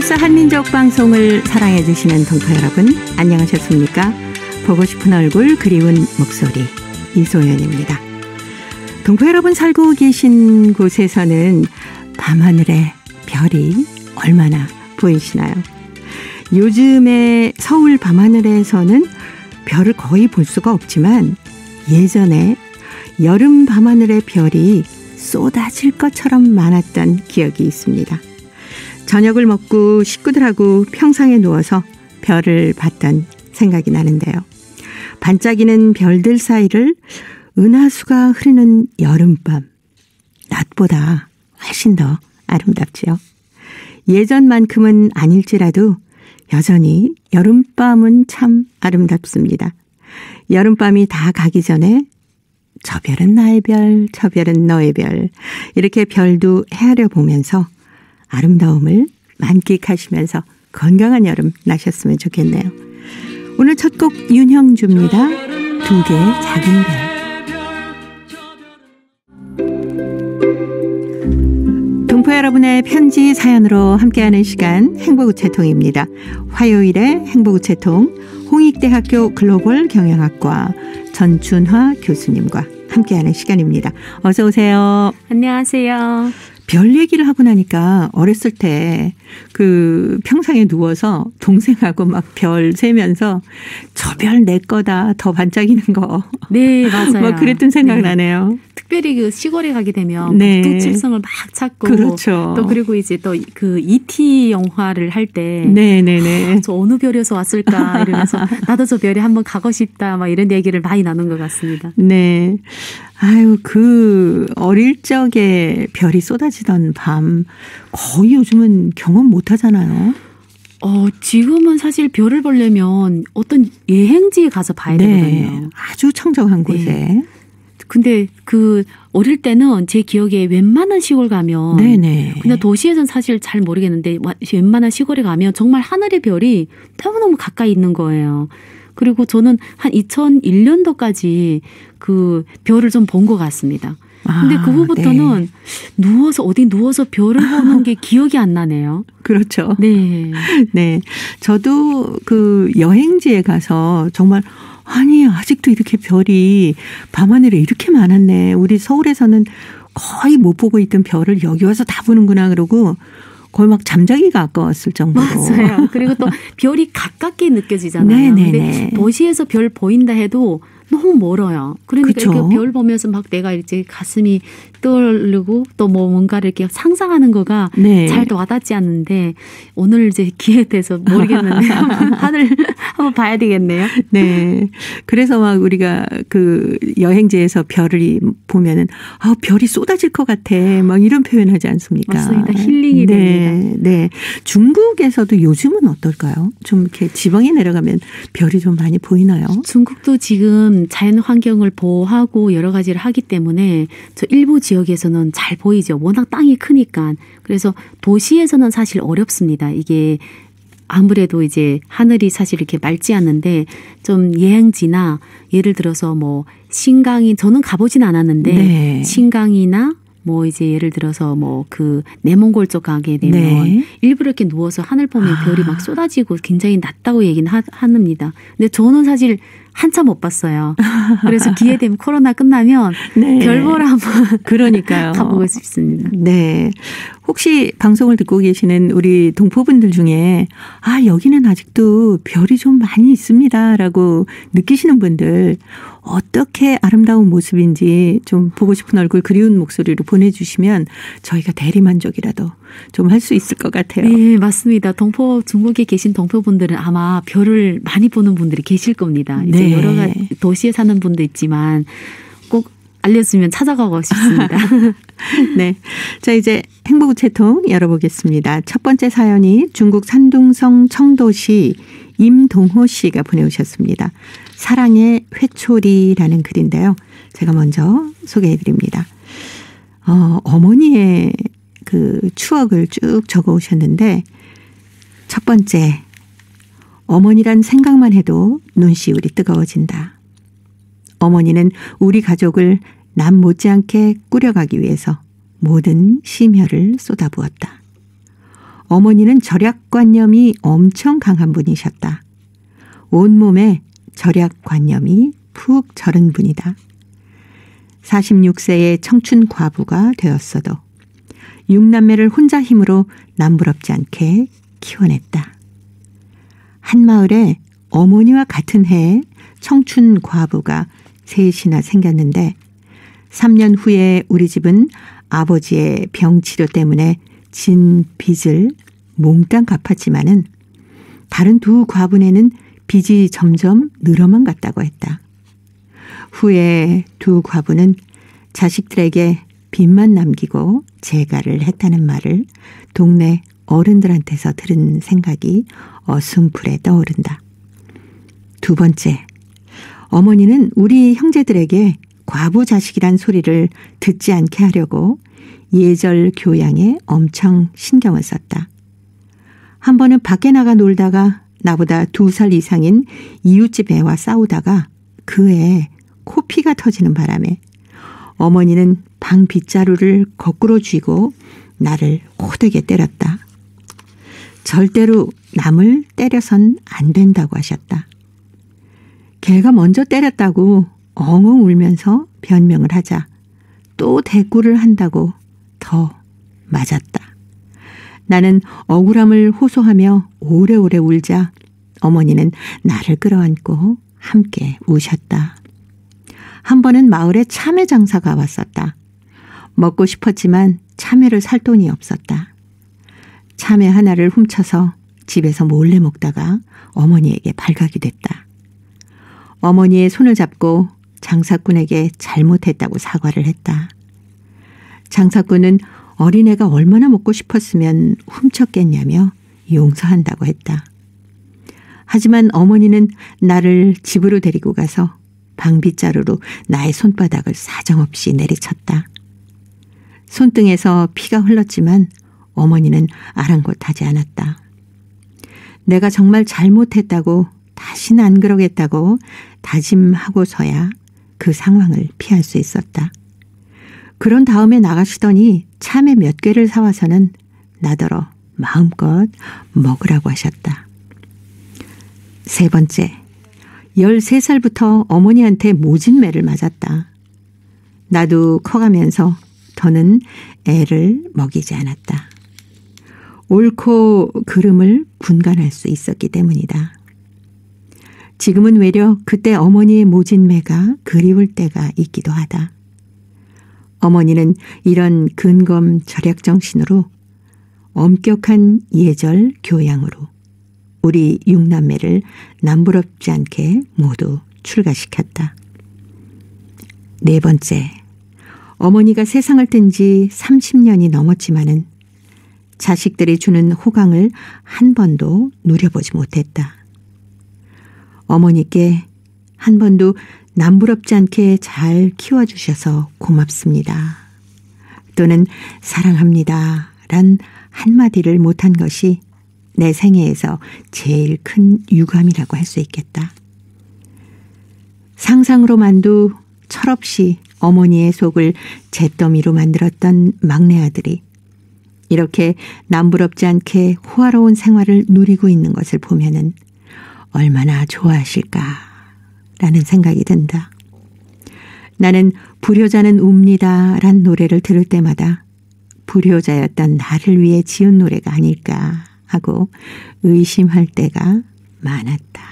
KBS 한민족 방송을 사랑해 주시는 동포 여러분, 안녕하셨습니까? 보고 싶은 얼굴, 그리운 목소리, 이소연입니다. 동포 여러분, 살고 계신 곳에서는 밤하늘에 별이 얼마나 보이시나요? 요즘에 서울 밤하늘에서는 별을 거의 볼 수가 없지만 예전에 여름 밤하늘의 별이 쏟아질 것처럼 많았던 기억이 있습니다. 저녁을 먹고 식구들하고 평상에 누워서 별을 봤던 생각이 나는데요. 반짝이는 별들 사이를 은하수가 흐르는 여름밤, 낮보다 훨씬 더 아름답지요. 예전만큼은 아닐지라도 여전히 여름밤은 참 아름답습니다. 여름밤이 다 가기 전에 저 별은 나의 별, 저 별은 너의 별, 이렇게 별도 헤아려 보면서 아름다움을 만끽하시면서 건강한 여름 나셨으면 좋겠네요. 오늘 첫 곡 윤형주입니다. 두 개의 작은 별. 동포 여러분의 편지 사연으로 함께하는 시간, 행복우체통입니다. 화요일에 행복우체통, 홍익대학교 글로벌 경영학과 전춘화 교수님과 함께하는 시간입니다. 어서 오세요. 안녕하세요. 별 얘기를 하고 나니까 어렸을 때 그 평상에 누워서 동생하고 막 별 세면서 저 별 내 거다, 더 반짝이는 거. 네, 맞아요. 막 그랬던 생각 네. 나네요. 특별히 그 시골에 가게 되면 네. 북두칠성을 막 찾고, 그렇죠. 또 그리고 이제 또 그 E.T. 영화를 할 때, 네네네. 저 어느 별에서 왔을까 이러면서 나도 저 별에 한번 가고 싶다, 막 이런 얘기를 많이 나눈 것 같습니다. 네. 아유, 그 어릴 적에 별이 쏟아지던 밤 거의 요즘은 경험 못 하잖아요. 지금은 사실 별을 보려면 어떤 여행지에 가서 봐야 네. 되거든요. 아주 청정한 곳에. 네. 근데 그 어릴 때는 제 기억에 웬만한 시골 가면, 네네. 그냥 도시에서는 사실 잘 모르겠는데 웬만한 시골에 가면 정말 하늘의 별이 너무너무 가까이 있는 거예요. 그리고 저는 한 2001년도까지 그 별을 좀 본 것 같습니다. 근데 그 후부터는 네. 어디 누워서 별을 보는 게 기억이 안 나네요. 그렇죠. 네. 네. 저도 그 여행지에 가서 정말 아니, 아직도 이렇게 별이 밤하늘에 이렇게 많았네. 우리 서울에서는 거의 못 보고 있던 별을 여기 와서 다 보는구나 그러고 거의 막 잠자기가 아까웠을 정도로. 맞아요. 그리고 또 별이 가깝게 느껴지잖아요. 근데 도시에서 별 보인다 해도 너무 멀어요. 그러니까 그쵸? 이렇게 별 보면서 막 내가 이제 가슴이 떠오르고 또 뭐 뭔가를 이렇게 상상하는 거가 네. 잘 와닿지 않는데 오늘 이제 기회에 대해서 모르겠는데 하늘 한번 봐야 되겠네요. 네. 그래서 막 우리가 그 여행지에서 별을 보면은 아, 별이 쏟아질 것 같아. 막 이런 표현하지 않습니까? 맞습니다. 힐링이 됩니다. 네. 중국에서도 요즘은 어떨까요? 좀 이렇게 지방에 내려가면 별이 좀 많이 보이나요? 중국도 지금 자연 환경을 보호하고 여러 가지를 하기 때문에 저 일부 지역에서는 잘 보이죠. 워낙 땅이 크니까. 그래서 도시에서는 사실 어렵습니다. 이게 아무래도 이제 하늘이 사실 이렇게 맑지 않는데 좀 여행지나 예를 들어서 뭐 신강인, 저는 가보진 않았는데 네. 신강이나 뭐 이제 예를 들어서 뭐 그 내몽골 쪽 가게 되면 네. 일부러 이렇게 누워서 하늘 보면 별이 막 쏟아지고 굉장히 낮다고 얘기는 합니다. 근데 저는 사실 한참 못 봤어요. 그래서 기회 되면 코로나 끝나면 네. 별 보러 한번 그러니까요. 가보고 싶습니다. 네. 혹시 방송을 듣고 계시는 우리 동포분들 중에 아, 여기는 아직도 별이 좀 많이 있습니다라고 느끼시는 분들 어떻게 아름다운 모습인지 좀 보고 싶은 얼굴, 그리운 목소리로 보내주시면 저희가 대리만족이라도 좀 할 수 있을 것 같아요. 네, 맞습니다. 중국에 계신 동포분들은 아마 별을 많이 보는 분들이 계실 겁니다. 이제 네. 여러 가지 도시에 사는 분도 있지만 꼭 알려주면 찾아가고 싶습니다. 네. 자, 이제 행복우체통 열어보겠습니다. 첫 번째 사연이 중국 산둥성 청도시 임동호 씨가 보내오셨습니다. 사랑의 회초리라는 글인데요. 제가 먼저 소개해드립니다. 어머니의 그 추억을 쭉 적어 오셨는데 첫 번째, 어머니란 생각만 해도 눈시울이 뜨거워진다. 어머니는 우리 가족을 남 못지않게 꾸려가기 위해서 모든 심혈을 쏟아부었다. 어머니는 절약관념이 엄청 강한 분이셨다. 온몸에 절약관념이 푹 절은 분이다. 46세의 청춘 과부가 되었어도 6남매를 혼자 힘으로 남부럽지 않게 키워냈다. 한마을에 어머니와 같은 해에 청춘 과부가 셋이나 생겼는데 3년 후에 우리 집은 아버지의 병치료 때문에 진 빚을 몽땅 갚았지만은 다른 두 과부네는 빚이 점점 늘어만 갔다고 했다. 후에 두 과부는 자식들에게 빚만 남기고 재가를 했다는 말을 동네 어른들한테서 들은 생각이 어슴풀에 떠오른다. 두 번째, 어머니는 우리 형제들에게 과부 자식이란 소리를 듣지 않게 하려고 예절 교양에 엄청 신경을 썼다. 한 번은 밖에 나가 놀다가 나보다 2살 이상인 이웃집 애와 싸우다가 그 애에 코피가 터지는 바람에 어머니는 방 빗자루를 거꾸로 쥐고 나를 호되게 때렸다. 절대로 남을 때려선 안 된다고 하셨다. 걔가 먼저 때렸다고 엉엉 울면서 변명을 하자 또 대꾸를 한다고 더 맞았다. 나는 억울함을 호소하며 오래오래 울자 어머니는 나를 끌어안고 함께 우셨다. 한 번은 마을에 참외 장사가 왔었다. 먹고 싶었지만 참외를 살 돈이 없었다. 참외 하나를 훔쳐서 집에서 몰래 먹다가 어머니에게 발각이 됐다. 어머니의 손을 잡고 장사꾼에게 잘못했다고 사과를 했다. 장사꾼은 어린애가 얼마나 먹고 싶었으면 훔쳤겠냐며 용서한다고 했다. 하지만 어머니는 나를 집으로 데리고 가서 방빗자루로 나의 손바닥을 사정없이 내리쳤다. 손등에서 피가 흘렀지만 어머니는 아랑곳하지 않았다. 내가 정말 잘못했다고 다시는 안 그러겠다고 다짐하고서야 그 상황을 피할 수 있었다. 그런 다음에 나가시더니 참외 몇 개를 사와서는 나더러 마음껏 먹으라고 하셨다. 세 번째, 13살부터 어머니한테 모진매를 맞았다. 나도 커가면서 더는 애를 먹이지 않았다. 옳고 그름을 분간할 수 있었기 때문이다. 지금은 외려 그때 어머니의 모진매가 그리울 때가 있기도 하다. 어머니는 이런 근검 절약 정신으로 엄격한 예절 교양으로 우리 6남매를 남부럽지 않게 모두 출가시켰다. 네 번째, 어머니가 세상을 뜬 지 30년이 넘었지만은 자식들이 주는 호강을 한 번도 누려보지 못했다. 어머니께 한 번도 남부럽지 않게 잘 키워주셔서 고맙습니다. 또는 사랑합니다. 란 한마디를 못한 것이 내 생애에서 제일 큰 유감이라고 할 수 있겠다. 상상으로 만두 철없이 어머니의 속을 잿더미로 만들었던 막내 아들이 이렇게 남부럽지 않게 호화로운 생활을 누리고 있는 것을 보면은 얼마나 좋아하실까라는 생각이 든다. 나는 불효자는 웁니다 란 노래를 들을 때마다 불효자였던 나를 위해 지은 노래가 아닐까 하고 의심할 때가 많았다.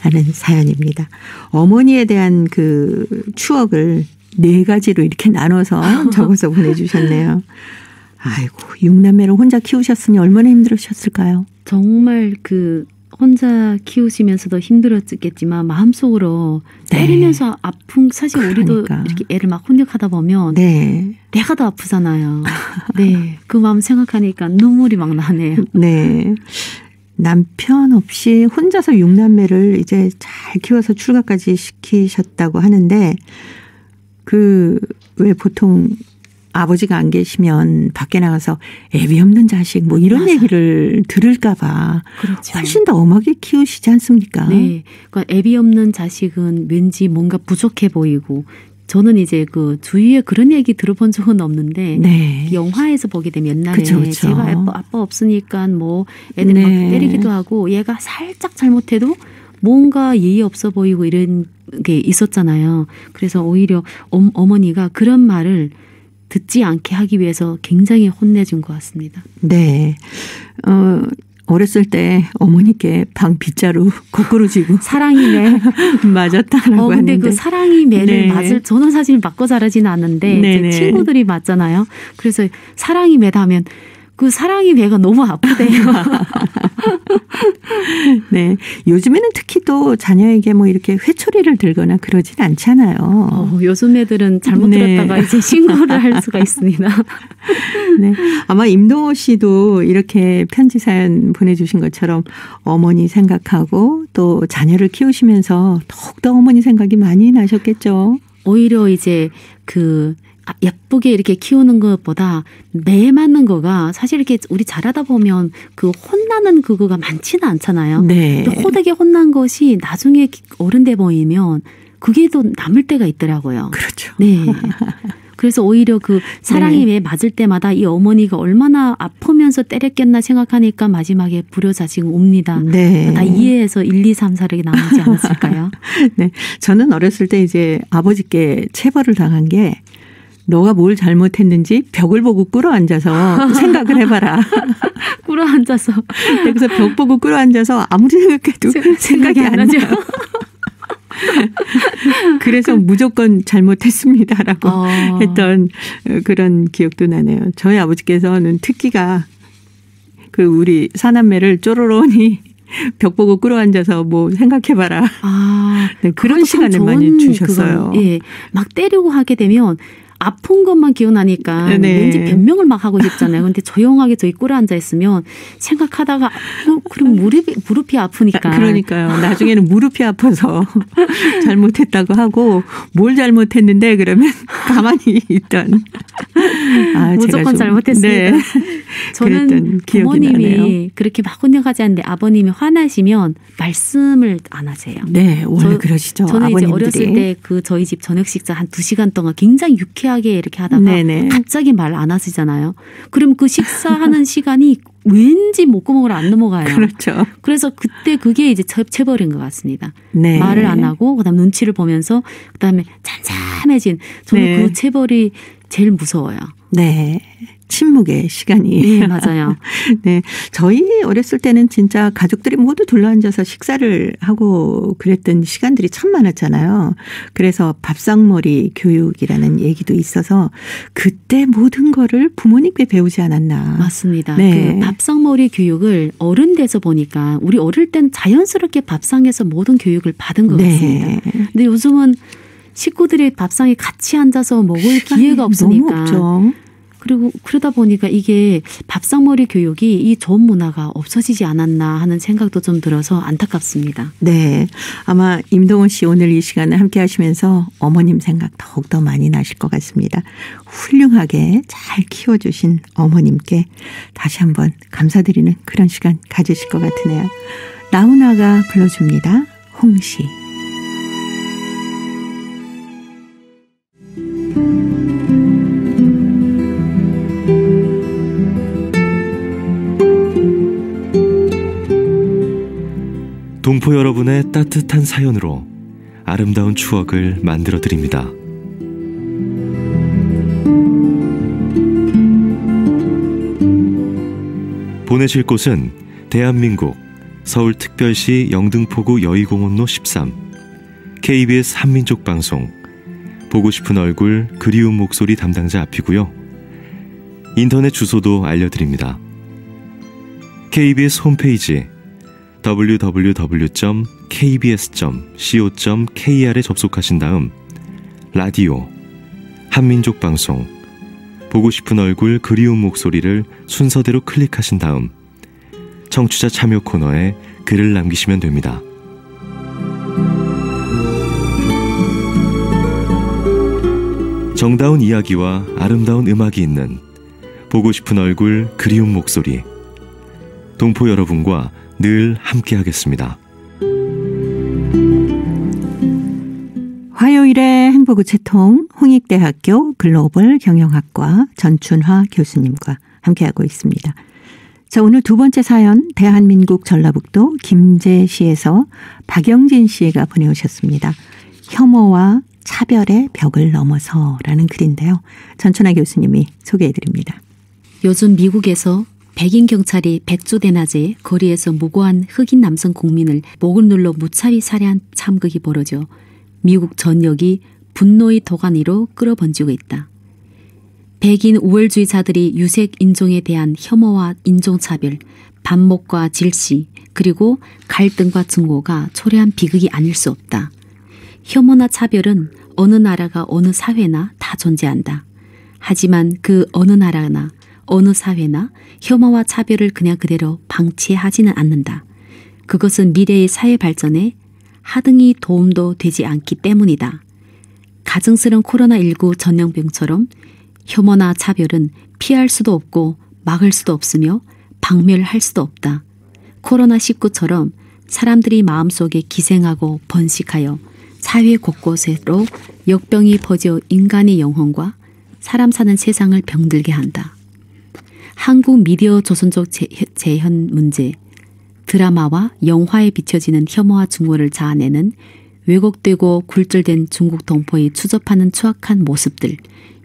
라는 사연입니다. 어머니에 대한 그 추억을 4가지로 이렇게 나눠서 적어서 보내주셨네요. 아이고, 6남매를 혼자 키우셨으니 얼마나 힘들으셨을까요? 정말 혼자 키우시면서도 힘들었겠지만 마음속으로 때리면서 아픈 사실 우리도 이렇게 애를 막 훈육하다 보면 내가 더 아프잖아요. 네, 그 마음 생각하니까 눈물이 막 나네요. 네, 남편 없이 혼자서 6남매를 이제 잘 키워서 출가까지 시키셨다고 하는데 왜 보통 아버지가 안 계시면 밖에 나가서 애비 없는 자식 뭐 이런 맞아. 얘기를 들을까 봐 그렇죠. 훨씬 더 엄하게 키우시지 않습니까? 네. 그러니까 애비 없는 자식은 왠지 뭔가 부족해 보이고 저는 이제 그 주위에 그런 얘기 들어본 적은 없는데 네. 영화에서 보게 되면 옛날에 그쵸, 그쵸. 제가 아빠 없으니까 뭐 애들 네. 막 때리기도 하고 얘가 살짝 잘못해도 뭔가 예의 없어 보이고 이런 게 있었잖아요. 그래서 오히려 어머니가 그런 말을 듣지 않게 하기 위해서 굉장히 혼내준 것 같습니다. 네. 어렸을 때 어머니께 방 빗자루 거꾸로 쥐고 사랑이 매 맞았다라고 근데 하는데. 그 사랑이 매를 네. 저는 사실 맞고 자라지는 않는데 네네. 제 친구들이 맞잖아요. 그래서 사랑이 매다면 그 사랑이 매가 너무 아프대요. 네. 요즘에는 특히 또 자녀에게 뭐 이렇게 회초리를 들거나 그러진 않잖아요. 요즘 애들은 잘못 네. 들었다가 이제 신고를 할 수가 있습니다. 네. 아마 임동호 씨도 이렇게 편지 사연 보내주신 것처럼 어머니 생각하고 또 자녀를 키우시면서 더욱더 어머니 생각이 많이 나셨겠죠. 오히려 이제 그 예쁘게 이렇게 키우는 것보다 매 맞는 거가 사실 이렇게 우리 자라다 보면 그 혼나는 그거가 많지는 않잖아요. 네. 근데 호되게 혼난 것이 나중에 어른 돼 보이면 그게 또 남을 때가 있더라고요. 그렇죠. 네. 그래서 오히려 그 사랑이 네. 매 맞을 때마다 이 어머니가 얼마나 아프면서 때렸겠나 생각하니까 마지막에 불효자지금 옵니다. 네. 다 이해해서 1, 2, 3, 4력이 나오지 않았을까요? 네. 저는 어렸을 때 이제 아버지께 체벌을 당한 게 너가 뭘 잘못했는지 벽을 보고 꿇어앉아서 생각을 해봐라. 꿇어앉아서. 그래서 벽 보고 꿇어앉아서 아무리 생각해도 생각이 안 나죠. 그래서 무조건 잘못했습니다라고 했던 그런 기억도 나네요. 저희 아버지께서는 특기가 그 우리 사남매를 쪼로로니 벽 보고 꿇어앉아서 뭐 생각해봐라. 네, 그런 시간을 많이 주셨어요. 예, 막 때리고 하게 되면 아픈 것만 기억나니까 네. 왠지 변명을 막 하고 싶잖아요. 근데 조용하게 저희 꿇어 앉아 있으면 생각하다가 그럼 무릎이 아프니까. 그러니까요. 나중에는 무릎이 아파서 잘못했다고 하고 뭘 잘못했는데 그러면 가만히 있던. 무조건 잘못했습니다. 네. 저는 부모님이 나네요. 그렇게 막 혼내가지 않는데 아버님이 화나시면 말씀을 안 하세요. 네. 원래 그러시죠. 저는 아버님들이. 이제 어렸을 때 그 저희 집 저녁 식사 한 2시간 동안 굉장히 유쾌하게 이렇게 하다가 네네. 갑자기 말 안 하시잖아요. 그럼 그 식사하는 시간이 왠지 목구멍으로 안 넘어가요. 그렇죠. 그래서 그때 그게 이제 체벌인 것 같습니다. 네. 말을 안 하고 그다음 눈치를 보면서 그다음에 잠잠해진 저는 네. 그 체벌이 제일 무서워요. 네. 침묵의 시간이. 네, 맞아요. 네. 저희 어렸을 때는 진짜 가족들이 모두 둘러앉아서 식사를 하고 그랬던 시간들이 참 많았잖아요. 그래서 밥상머리 교육이라는 얘기도 있어서 그때 모든 거를 부모님께 배우지 않았나. 맞습니다. 네. 그 밥상머리 교육을 어른 돼서 보니까 우리 어릴 땐 자연스럽게 밥상에서 모든 교육을 받은 것 같습니다. 네. 근데 요즘은 식구들이 밥상에 같이 앉아서 먹을 기회가 없으니까. 너무 없죠. 그리고 그러다 보니까 이게 밥상머리 교육이 이 좋은 문화가 없어지지 않았나 하는 생각도 좀 들어서 안타깝습니다. 네. 아마 임동원 씨 오늘 이 시간을 함께 하시면서 어머님 생각 더욱더 많이 나실 것 같습니다. 훌륭하게 잘 키워주신 어머님께 다시 한번 감사드리는 그런 시간 가지실 것 같으네요. 나훈아가 불러줍니다. 홍시. 동포 여러분의 따뜻한 사연으로 아름다운 추억을 만들어 드립니다. 보내실 곳은 대한민국 서울특별시 영등포구 여의공원로 13 KBS 한민족방송 보고 싶은 얼굴 그리운 목소리 담당자 앞이고요. 인터넷 주소도 알려드립니다. KBS 홈페이지 www.kbs.co.kr에 접속하신 다음 라디오, 한민족방송, 보고 싶은 얼굴 그리운 목소리를 순서대로 클릭하신 다음 청취자 참여 코너에 글을 남기시면 됩니다. 정다운 이야기와 아름다운 음악이 있는 보고 싶은 얼굴 그리운 목소리, 동포 여러분과 늘 함께하겠습니다. 화요일 금요일에 행복우체통 홍익대학교 글로벌 경영학과 전춘화 교수님과 함께하고 있습니다. 자, 오늘 두 번째 사연 대한민국 전라북도 김제시에서 박영진 씨가 보내오셨습니다. 혐오와 차별의 벽을 넘어서라는 글인데요. 전춘화 교수님이 소개해드립니다. 요즘 미국에서 백인 경찰이 백주대낮에 거리에서 무고한 흑인 남성 국민을 목을 눌러 무차히 살해한 참극이 벌어져 미국 전역이 분노의 도가니로 끌어번지고 있다. 백인 우월주의자들이 유색 인종에 대한 혐오와 인종차별, 반목과 질시, 그리고 갈등과 증오가 초래한 비극이 아닐 수 없다. 혐오나 차별은 어느 나라가 어느 사회나 다 존재한다. 하지만 그 어느 나라나 어느 사회나 혐오와 차별을 그냥 그대로 방치하지는 않는다. 그것은 미래의 사회 발전에 하등이 도움도 되지 않기 때문이다. 가증스러운 코로나19 전염병처럼 혐오나 차별은 피할 수도 없고 막을 수도 없으며 박멸할 수도 없다. 코로나19처럼 사람들이 마음속에 기생하고 번식하여 사회 곳곳으로 역병이 퍼져 인간의 영혼과 사람 사는 세상을 병들게 한다. 한국 미디어 조선족 재현 문제, 드라마와 영화에 비춰지는 혐오와 증오를 자아내는 왜곡되고 굴절된 중국 동포의 추접하는 추악한 모습들,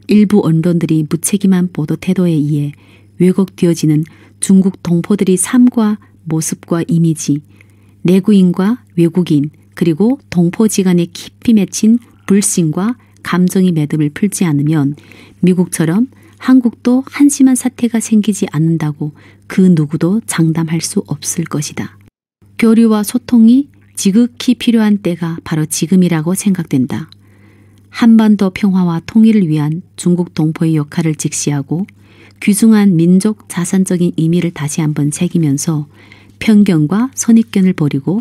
일부 언론들이 무책임한 보도 태도에 의해 왜곡되어지는 중국 동포들의 삶과 모습과 이미지, 내구인과 외국인 그리고 동포지간에 깊이 맺힌 불신과 감정의 매듭을 풀지 않으면 미국처럼 한국도 한심한 사태가 생기지 않는다고 그 누구도 장담할 수 없을 것이다. 교류와 소통이 지극히 필요한 때가 바로 지금이라고 생각된다. 한반도 평화와 통일을 위한 중국 동포의 역할을 직시하고 귀중한 민족 자산적인 의미를 다시 한번 새기면서 편견과 선입견을 버리고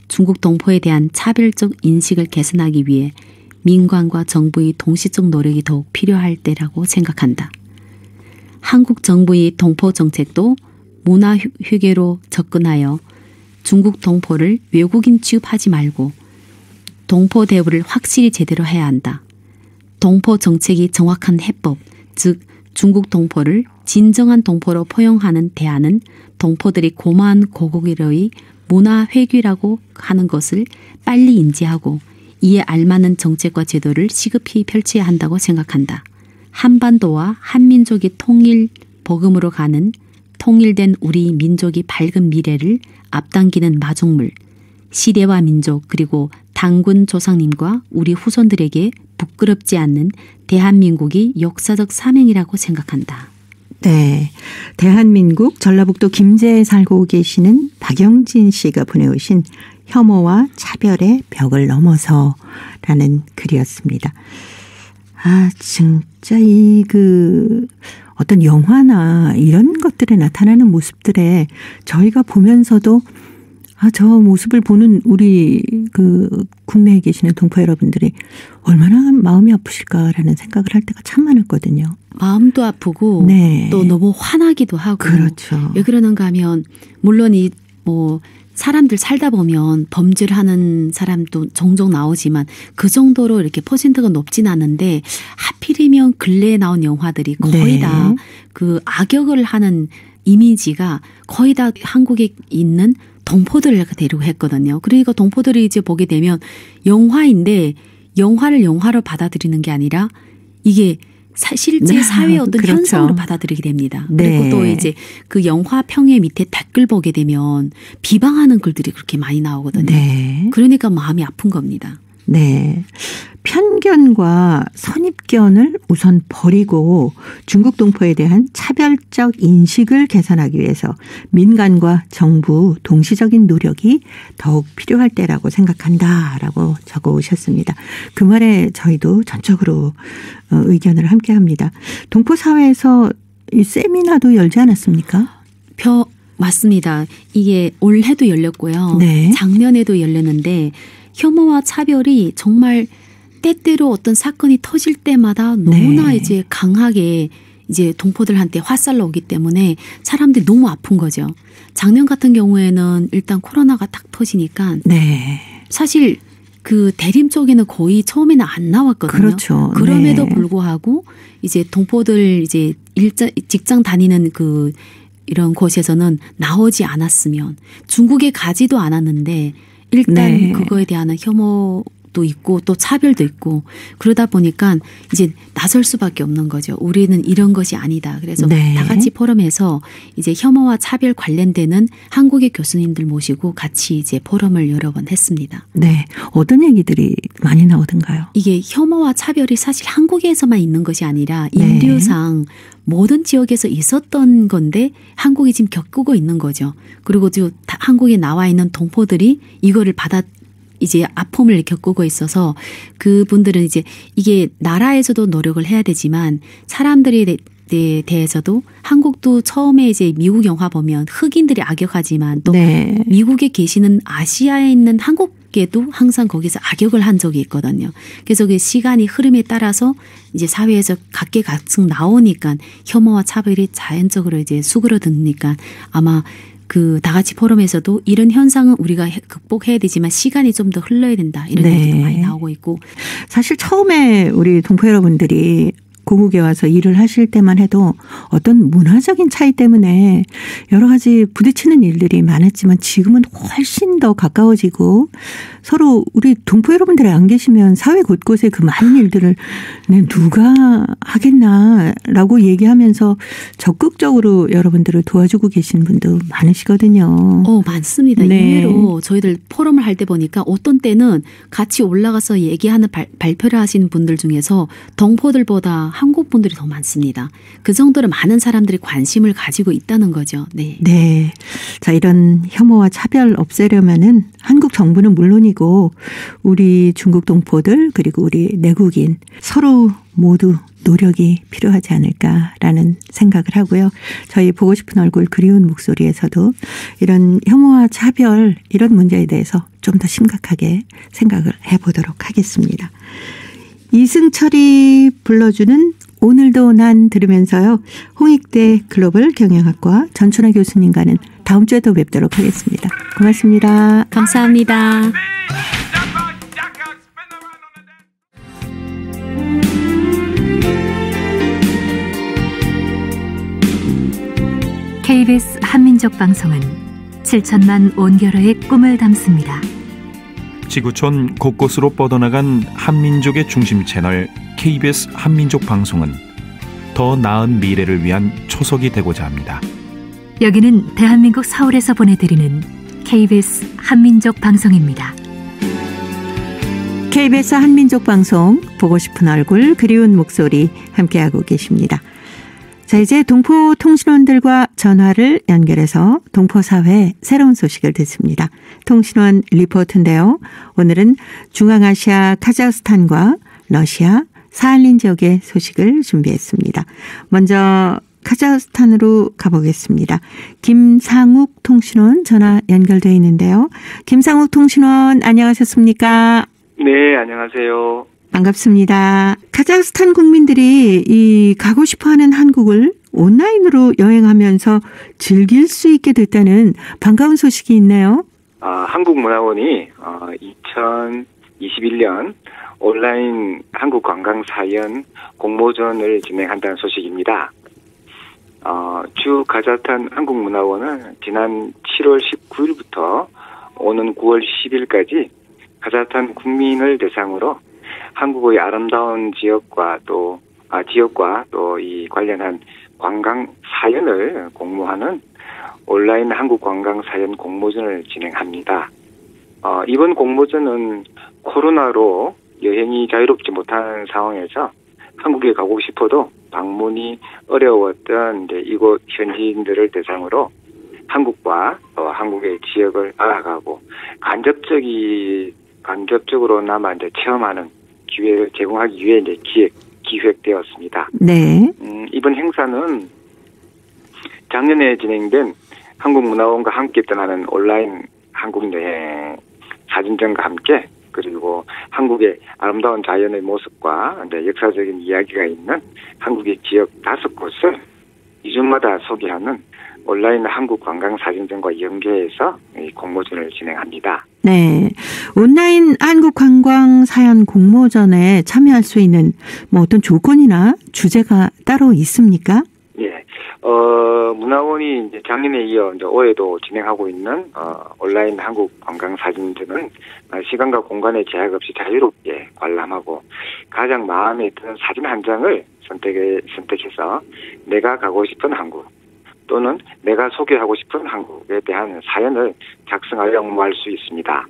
중국 동포에 대한 차별적 인식을 개선하기 위해 민관과 정부의 동시적 노력이 더욱 필요할 때라고 생각한다. 한국 정부의 동포 정책도 문화 휴게로 접근하여 중국 동포를 외국인 취급하지 말고 동포 대우를 확실히 제대로 해야 한다. 동포 정책이 정확한 해법, 즉 중국 동포를 진정한 동포로 포용하는 대안은 동포들이 고마운 고국으로의 문화 회귀라고 하는 것을 빨리 인지하고 이에 알맞는 정책과 제도를 시급히 펼쳐야 한다고 생각한다. 한반도와 한민족이 통일 복음으로 가는 통일된 우리 민족이 밝은 미래를 앞당기는 마중물, 시대와 민족 그리고 당군 조상님과 우리 후손들에게 부끄럽지 않는 대한민국이 역사적 사명이라고 생각한다. 네, 대한민국 전라북도 김제에 살고 계시는 박영진 씨가 보내오신 혐오와 차별의 벽을 넘어서라는 글이었습니다. 아, 진짜 어떤 영화나 이런 것들에 나타나는 모습들에 저희가 보면서도 저 모습을 보는 우리 국내에 계시는 동포 여러분들이 얼마나 마음이 아프실까라는 생각을 할 때가 참 많았거든요. 마음도 아프고 네. 또 너무 화나기도 하고. 그렇죠. 왜 그러는가 하면 물론 사람들 살다 보면 범죄를 하는 사람도 종종 나오지만 그 정도로 이렇게 퍼센트가 높진 않은데 하필이면 근래에 나온 영화들이 거의 다 그 악역을 하는 이미지가 거의 다 한국에 있는 동포들을 데리고 했거든요. 그러니까 동포들이 이제 보게 되면 영화인데 영화를 영화로 받아들이는 게 아니라 이게 실제 사회의 어떤 그렇죠. 현상으로 받아들이게 됩니다. 네. 그리고 또 이제 그 영화 평의 밑에 댓글 보게 되면 비방하는 글들이 그렇게 많이 나오거든요. 네. 그러니까 마음이 아픈 겁니다. 네. 편견과 선입견을 우선 버리고 중국 동포에 대한 차별적 인식을 개선하기 위해서 민간과 정부 동시적인 노력이 더욱 필요할 때라고 생각한다라고 적어 오셨습니다. 그 말에 저희도 전적으로 의견을 함께합니다. 동포 사회에서 이 세미나도 열지 않았습니까? 맞습니다. 이게 올해도 열렸고요. 네. 작년에도 열렸는데 혐오와 차별이 정말 때때로 어떤 사건이 터질 때마다 너무나 네. 이제 강하게 이제 동포들한테 화살로 오기 때문에 사람들이 너무 아픈 거죠. 작년 같은 경우에는 일단 코로나가 딱 터지니까 네. 사실 그 대림 쪽에는 거의 처음에는 안 나왔거든요. 그렇죠. 그럼에도 네. 불구하고 이제 동포들 이제 직장 다니는 그 이런 곳에서는 나오지 않았으면 중국에 가지도 않았는데 일단 네. 그거에 대한 혐오도 있고 또 차별도 있고 그러다 보니까 이제 나설 수밖에 없는 거죠. 우리는 이런 것이 아니다. 그래서 네. 다 같이 포럼에서 이제 혐오와 차별 관련되는 한국의 교수님들 모시고 같이 이제 포럼을 여러 번 했습니다. 네. 어떤 얘기들이 많이 나오던가요? 이게 혐오와 차별이 사실 한국에서만 있는 것이 아니라 네. 인류상 모든 지역에서 있었던 건데 한국이 지금 겪고 있는 거죠. 그리고 지금 한국에 나와 있는 동포들이 이거를 받아 이제 아픔을 겪고 있어서 그분들은 이제 이게 나라에서도 노력을 해야 되지만 사람들에 대해서도 한국도 처음에 이제 미국 영화 보면 흑인들이 악역하지만 또 네. 미국에 계시는 아시아에 있는 한국계도 항상 거기서 악역을 한 적이 있거든요. 그래서 그 시간이 흐름에 따라서 이제 사회에서 각계각층 나오니까 혐오와 차별이 자연적으로 이제 수그러드니까 아마 그 다 같이 포럼에서도 이런 현상은 우리가 극복해야 되지만 시간이 좀 더 흘러야 된다. 이런 네. 얘기도 많이 나오고 있고. 사실 처음에 우리 동포 여러분들이 고국에 와서 일을 하실 때만 해도 어떤 문화적인 차이 때문에 여러 가지 부딪히는 일들이 많았지만 지금은 훨씬 더 가까워지고 서로 우리 동포 여러분들이 안 계시면 사회 곳곳에 그 많은 일들을 누가 하겠나라고 얘기하면서 적극적으로 여러분들을 도와주고 계신 분도 많으시거든요. 많습니다. 네. 의외로 저희들 포럼을 할 때 보니까 어떤 때는 같이 올라가서 얘기하는 발표를 하시는 분들 중에서 동포들보다 한국 분들이 더 많습니다. 그 정도로 많은 사람들이 관심을 가지고 있다는 거죠. 네. 네. 자, 이런 혐오와 차별 없애려면은 한국 정부는 물론이고 우리 중국 동포들 그리고 우리 내국인 서로 모두 노력이 필요하지 않을까라는 생각을 하고요. 저희 보고 싶은 얼굴 그리운 목소리에서도 이런 혐오와 차별 이런 문제에 대해서 좀 더 심각하게 생각을 해보도록 하겠습니다. 이승철이 불러주는 오늘도 난 들으면서요. 홍익대 글로벌 경영학과 전춘하 교수님과는 다음 주에 또 뵙도록 하겠습니다. 고맙습니다. 감사합니다. KBS 한민족 방송은 7천만 온결어의 꿈을 담습니다. 지구촌 곳곳으로 뻗어나간 한민족의 중심 채널 KBS 한민족 방송은 더 나은 미래를 위한 초석이 되고자 합니다. 여기는 대한민국 서울에서 보내드리는 KBS 한민족 방송입니다. KBS 한민족 방송 보고 싶은 얼굴 그리운 목소리 함께하고 계십니다. 자, 이제 동포 통신원들과 전화를 연결해서 동포사회 새로운 소식을 듣습니다. 통신원 리포트인데요. 오늘은 중앙아시아 카자흐스탄과 러시아 사할린 지역의 소식을 준비했습니다. 먼저 카자흐스탄으로 가보겠습니다. 김상욱 통신원 전화 연결되어 있는데요. 김상욱 통신원 안녕하셨습니까? 네, 안녕하세요. 반갑습니다. 카자흐스탄 국민들이 이 가고 싶어하는 한국을 온라인으로 여행하면서 즐길 수 있게 됐다는 반가운 소식이 있네요. 한국문화원이 2021년 온라인 한국 관광 사연 공모전을 진행한다는 소식입니다. 주 카자흐스탄 한국문화원은 지난 7월 19일부터 오는 9월 10일까지 카자흐스탄 국민을 대상으로 한국의 아름다운 지역과 또 이 관련한 관광 사연을 공모하는 온라인 한국 관광 사연 공모전을 진행합니다. 이번 공모전은 코로나로 여행이 자유롭지 못한 상황에서 한국에 가고 싶어도 방문이 어려웠던 이곳 현지인들을 대상으로 한국과 한국의 지역을 알아가고 간접적으로나마 체험하는 기회를 제공하기 위해 기획되었습니다. 네. 이번 행사는 작년에 진행된 한국문화원과 함께 떠나는 온라인 한국 여행 사진전과 함께 그리고 한국의 아름다운 자연의 모습과 역사적인 이야기가 있는 한국의 지역 5곳을 2주마다 소개하는 온라인 한국 관광 사진전과 연계해서 이 공모전을 진행합니다. 네. 온라인 한국관광 사연 공모전에 참여할 수 있는 뭐 어떤 조건이나 주제가 따로 있습니까? 예. 문화원이 이제 작년에 이어 이제 올해도 진행하고 있는 온라인 한국 관광 사진전은 시간과 공간의 제약 없이 자유롭게 관람하고 가장 마음에 드는 사진 한 장을 선택해서 내가 가고 싶은 한국 또는 내가 소개하고 싶은 한국에 대한 사연을 작성하여 응모할 수 있습니다.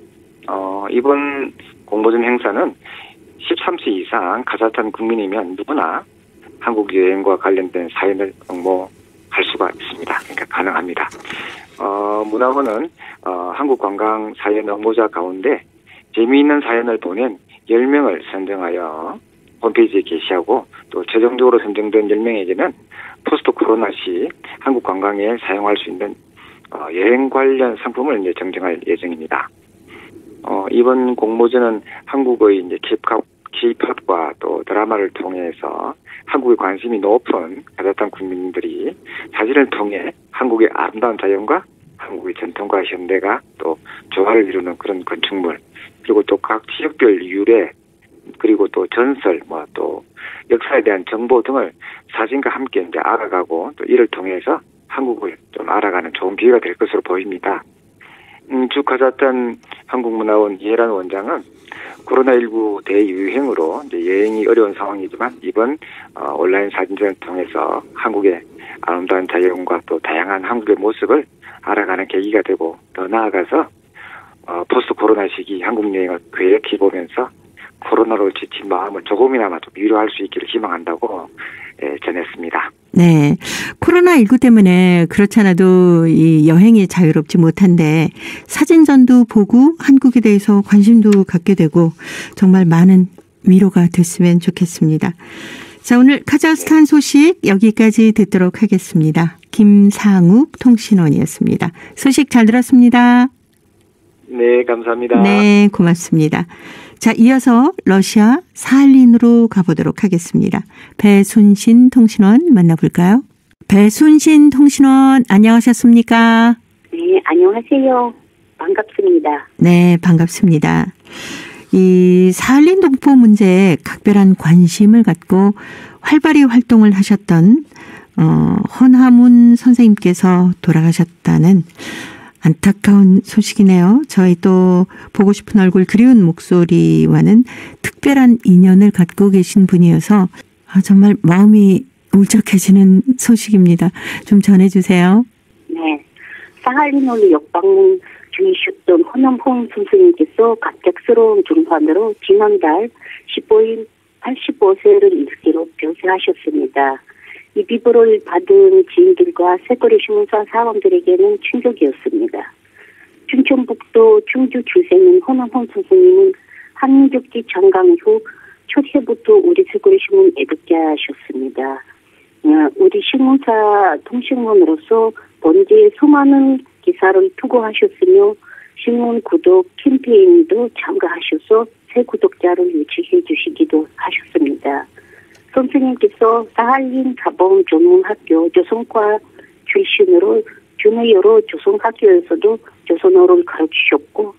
이번 공모전 행사는 13세 이상 가자탄 국민이면 누구나 한국 여행과 관련된 사연을 응모할 수가 있습니다. 그러니까 가능합니다. 문화원은 한국 관광 사연 응모자 가운데 재미있는 사연을 보낸 10명을 선정하여 홈페이지에 게시하고 또 최종적으로 선정된 10명에게는 포스트 코로나 시 한국 관광에 사용할 수 있는 여행 관련 상품을 이제 증정할 예정입니다. 이번 공모전은 한국의 이제 K-팝과 또 드라마를 통해서 한국에 관심이 높은 가자탄 국민들이 사진을 통해 한국의 아름다운 자연과 한국의 전통과 현대가 또 조화를 이루는 그런 건축물 그리고 또 각 지역별 유래 그리고 또 전설 또 역사에 대한 정보 등을 사진과 함께 이제 알아가고 또 이를 통해서 한국을 좀 알아가는 좋은 기회가 될 것으로 보입니다. 주 가자탄 한국문화원 이해란 원장은 코로나19 대유행으로 이제 여행이 어려운 상황이지만 이번 온라인 사진전을 통해서 한국의 아름다운 자연과 또 다양한 한국의 모습을 알아가는 계기가 되고 더 나아가서 포스트 코로나 시기 한국 여행을 계획해 보면서 코로나로 지친 마음을 조금이나마 좀 위로할 수 있기를 희망한다고 전했습니다. 네. 코로나19 때문에 그렇지 않아도 이 여행이 자유롭지 못한데 사진전도 보고 한국에 대해서 관심도 갖게 되고 정말 많은 위로가 됐으면 좋겠습니다. 자, 오늘 카자흐스탄 소식 여기까지 듣도록 하겠습니다. 김상욱 통신원이었습니다. 소식 잘 들었습니다. 네, 감사합니다. 네, 고맙습니다. 자, 이어서 러시아 사할린으로 가보도록 하겠습니다. 배순신 통신원 만나볼까요? 배순신 통신원 안녕하셨습니까? 네, 안녕하세요. 반갑습니다. 네, 반갑습니다. 이 사할린 동포 문제에 각별한 관심을 갖고 활발히 활동을 하셨던 헌하문 선생님께서 돌아가셨다는 안타까운 소식이네요. 저희 또 보고 싶은 얼굴 그리운 목소리와는 특별한 인연을 갖고 계신 분이어서 정말 마음이 울적해지는 소식입니다. 좀 전해주세요. 네. 사할린으로 역방문 중이셨던 헌하문 선생님께서 갑작스러운 중환으로 지난달 15일 85세를 일기로 병세하셨습니다. 이 비보를 받은 지인들과 새거리 신문사 사원들에게는 충격이었습니다. 충청북도 충주 출생인 헌하문 선생님은 한민족기 창강 후 첫 해부터 우리 새거리 신문 애독자셨습니다. 우리 신문사 통신원으로서 본지에 수많은 기사를 투고하셨으며 신문 구독 캠페인도 참가하셔서 새 구독자를 유치해 주시기도 하셨습니다. 선생님께서 사할린 사범 전문학교 조선과 출신으로 주내 여러 조선학교에서도 조선어를 가르치셨고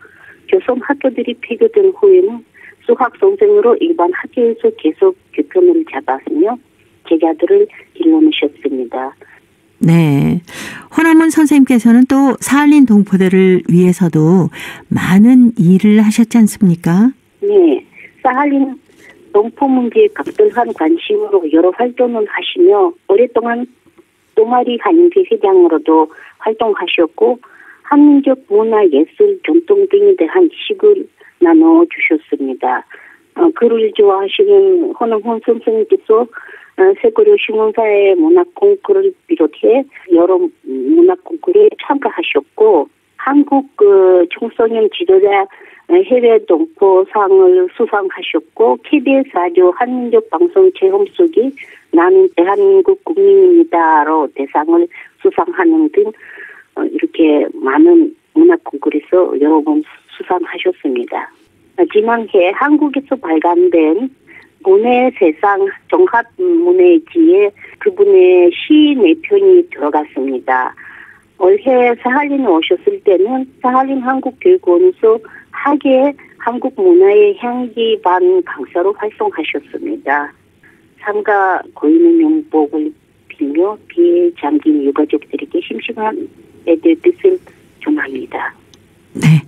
조선 학교들이 폐교된 후에는 수학 선생으로 일반 학교에서 계속 교편을 잡았으며 제자들을 길러내셨습니다. 네. 헌하문 선생님께서는 또 사할린 동포들을 위해서도 많은 일을 하셨지 않습니까? 네. 사할린 동포 문제에 각별한 관심으로 여러 활동을 하시며 오랫동안 또마리 한인회 회장으로도 활동하셨고 한민족 문화 예술 전통 등에 대한 식을 나눠주셨습니다. 글을 좋아하시는 헌하문 선생님께서 새거리 신문사의 문학 콩쿠르를 비롯해 여러 문학 콩쿠르에 참가하셨고 한국 청소년 지도자 해외 동포상을 수상하셨고 KBS 라디오 한민족 방송 체험 속에 나는 대한민국 국민입니다로 대상을 수상하는 등 이렇게 많은 문학 콩쿠르에서 여러 번 수상하셨습니다. 지난해 한국에서 발간된 문해세상 종합문해지에 그분의 시 4편이 들어갔습니다. 올해 사할린에 오셨을 때는 사할린 한국교육원에서 학예 한국 문화의 향기 반 강사로 활동하셨습니다. 삼가 고인의 명복을 빌며 비에 잠긴 유가족들에게 심심한 애들 뜻을 전합니다. 네.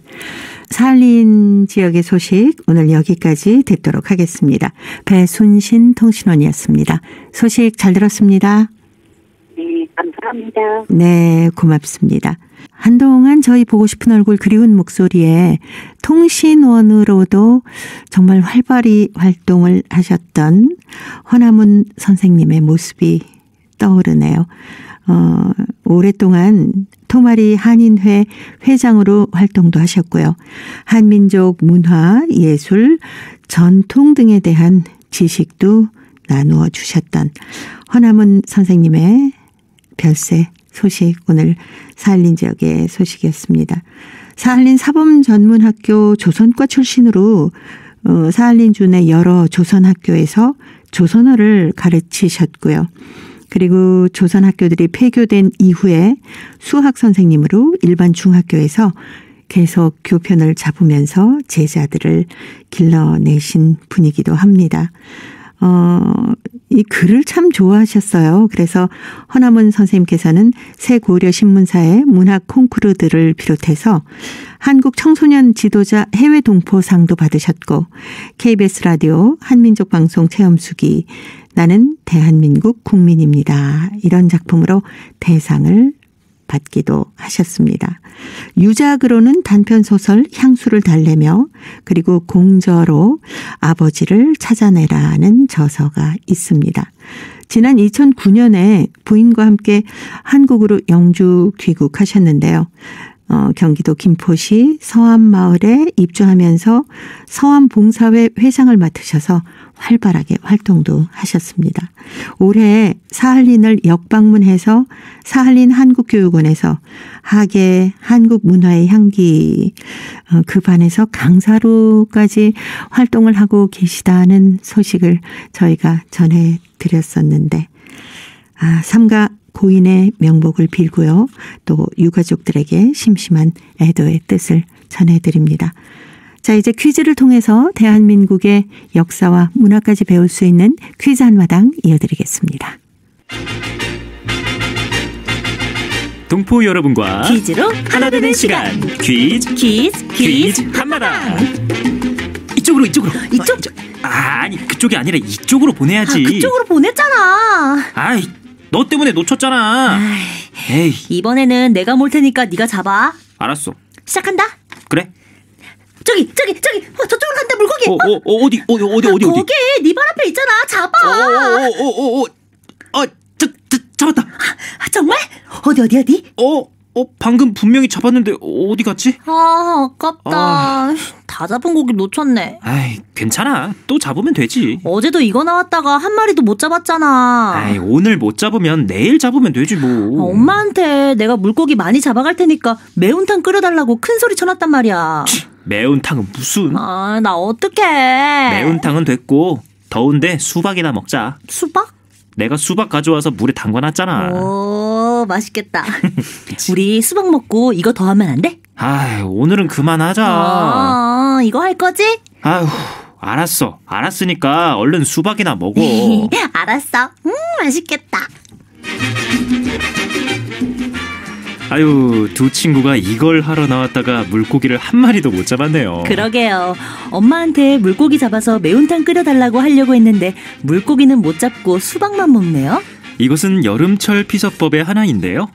사할린 지역의 소식 오늘 여기까지 듣도록 하겠습니다. 배순신 통신원이었습니다. 소식 잘 들었습니다. 네, 감사합니다. 네, 고맙습니다. 한동안 저희 보고 싶은 얼굴 그리운 목소리에 통신원으로도 정말 활발히 활동을 하셨던 허남훈 선생님의 모습이 떠오르네요. 오랫동안 토마리 한인회 회장으로 활동도 하셨고요. 한민족 문화, 예술, 전통 등에 대한 지식도 나누어 주셨던 허남훈 선생님의 별세 소식, 오늘 사할린 지역의 소식이었습니다. 사할린 사범전문학교 조선과 출신으로 사할린주 내 여러 조선학교에서 조선어를 가르치셨고요. 그리고 조선학교들이 폐교된 이후에 수학 선생님으로 일반 중학교에서 계속 교편을 잡으면서 제자들을 길러내신 분이기도 합니다. 이 글을 참 좋아하셨어요. 그래서 허남훈 선생님께서는 새 고려 신문사의 문학 콩쿠르들을 비롯해서 한국 청소년 지도자 해외 동포상도 받으셨고, KBS 라디오 한민족 방송 체험수기 나는 대한민국 국민입니다. 이런 작품으로 대상을 받기도 하셨습니다. 유작으로는 단편소설 향수를 달래며, 그리고 공저로 아버지를 찾아내라는 저서가 있습니다. 지난 2009년에 부인과 함께 한국으로 영주 귀국하셨는데요. 경기도 김포시 서암마을에 입주하면서 서암봉사회 회장을 맡으셔서 활발하게 활동도 하셨습니다. 올해 사할린을 역방문해서 사할린 한국교육원에서 학예 한국 문화의 향기 그 반에서 강사로까지 활동을 하고 계시다는 소식을 저희가 전해드렸었는데, 삼가 고인의 명복을 빌고요. 또 유가족들에게 심심한 애도의 뜻을 전해드립니다. 자, 이제 퀴즈를 통해서 대한민국의 역사와 문화까지 배울 수 있는 퀴즈 한마당 이어드리겠습니다. 동포 여러분과 퀴즈로 하나 되는 시간. 퀴즈 한마당. 이쪽. 아니, 그쪽이 아니라 이쪽으로 보내야지. 그쪽으로 보냈잖아. 아이, 너 때문에 놓쳤잖아. 에이. 이번에는 내가 몰 테니까 네가 잡아. 알았어. 시작한다. 그래. 저기 저쪽으로 간다. 물고기. 어디? 거기 네 발 앞에 있잖아. 잡아. 잡았다. 정말? 어디? 방금 분명히 잡았는데 어디 갔지? 아깝다. 다 잡은 고기 놓쳤네. 아이, 괜찮아. 또 잡으면 되지. 어제도 이거 나왔다가 한 마리도 못 잡았잖아. 아이, 오늘 못 잡으면 내일 잡으면 되지 뭐. 엄마한테 내가 물고기 많이 잡아갈 테니까 매운탕 끓여달라고 큰 소리 쳐놨단 말이야. 매운탕은 무슨? 나 어떡해. 매운탕은 됐고 더운데 수박이나 먹자. 수박? 내가 수박 가져와서 물에 담궈놨잖아. 오, 맛있겠다. 우리 수박 먹고 이거 더 하면 안 돼? 오늘은 그만하자. 이거 할 거지? 아휴, 알았어. 알았으니까 얼른 수박이나 먹어. 알았어. 맛있겠다. 아유, 두 친구가 이걸 하러 나왔다가 물고기를 한 마리도 못 잡았네요. 그러게요. 엄마한테 물고기 잡아서 매운탕 끓여달라고 하려고 했는데 물고기는 못 잡고 수박만 먹네요. 이것은 여름철 피서법의 하나인데요.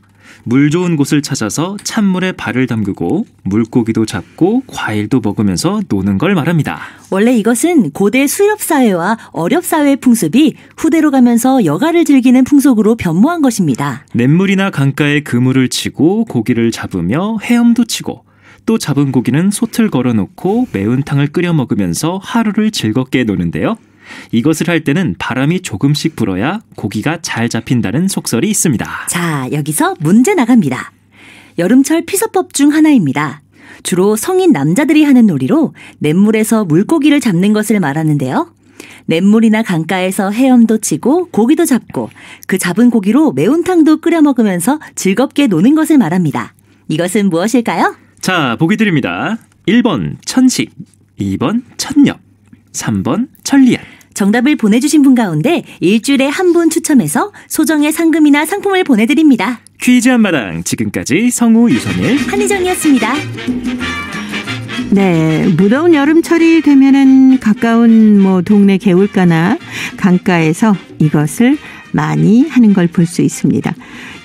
물 좋은 곳을 찾아서 찬물에 발을 담그고 물고기도 잡고 과일도 먹으면서 노는 걸 말합니다. 원래 이것은 고대 수렵사회와 어렵사회의 풍습이 후대로 가면서 여가를 즐기는 풍속으로 변모한 것입니다. 냇물이나 강가에 그물을 치고 고기를 잡으며 헤엄도 치고, 또 잡은 고기는 솥을 걸어놓고 매운탕을 끓여 먹으면서 하루를 즐겁게 노는데요. 이것을 할 때는 바람이 조금씩 불어야 고기가 잘 잡힌다는 속설이 있습니다. 자, 여기서 문제 나갑니다. 여름철 피서법 중 하나입니다. 주로 성인 남자들이 하는 놀이로 냇물에서 물고기를 잡는 것을 말하는데요. 냇물이나 강가에서 헤엄도 치고 고기도 잡고 그 잡은 고기로 매운탕도 끓여 먹으면서 즐겁게 노는 것을 말합니다. 이것은 무엇일까요? 자, 보기 드립니다. 1번 천식, 2번 천엽, 3번 천리안. 정답을 보내주신 분 가운데 일주일에 한 분 추첨해서 소정의 상금이나 상품을 보내드립니다. 퀴즈 한마당, 지금까지 성우 유선일, 한희정이었습니다. 네, 무더운 여름철이 되면은 가까운 동네 개울가나 강가에서 이것을 많이 하는 걸 볼 수 있습니다.